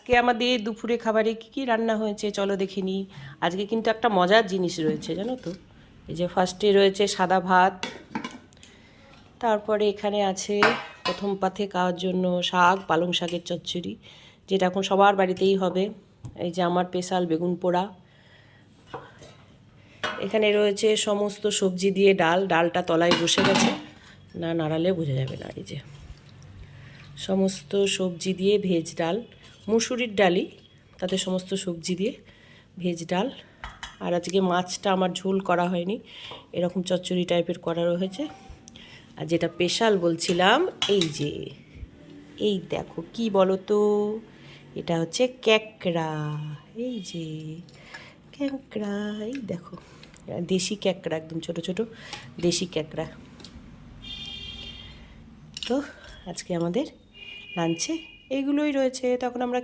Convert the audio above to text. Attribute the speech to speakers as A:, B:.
A: আজকে আমাদের দুপুরে খাবারে কী কী রান্না হয়েছে চলো দেখে নিই। আজকে কিন্তু একটা মজার জিনিস রয়েছে জানো তো। এই যে ফার্স্টে রয়েছে সাদা ভাত, তারপরে এখানে আছে প্রথম পাতে খাওয়ার জন্য শাক, পালং শাকের চচ্চড়ি, যেটা এখন সবার বাড়িতেই হবে। এই যে আমার স্পেশাল বেগুন পোড়া। এখানে রয়েছে সমস্ত সবজি দিয়ে ডাল, ডালটা তলায় বসে গেছে, না নাড়ালে বোঝা যাবে না। এই যে সমস্ত সবজি দিয়ে ভেজ ডাল, মুসুরির ডালই, তাতে সমস্ত সবজি দিয়ে ভেজ ডাল। আর আজকে মাছটা আমার ঝোল করা হয়নি, এরকম চচ্চড়ি টাইপের করা রয়েছে। আর যেটা স্পেশাল বলছিলাম, এই দেখো কি বলো তো, এটা হচ্ছে ক্যাকড়া। এই যে ক্যাকড়া, এই দেখো দেশি ক্যাকড়া, একদম ছোট ছোট দেশি ক্যাকড়া। তো আজকে আমাদের লাঞ্চে এইগুলোই রয়েছে, তখন আমরা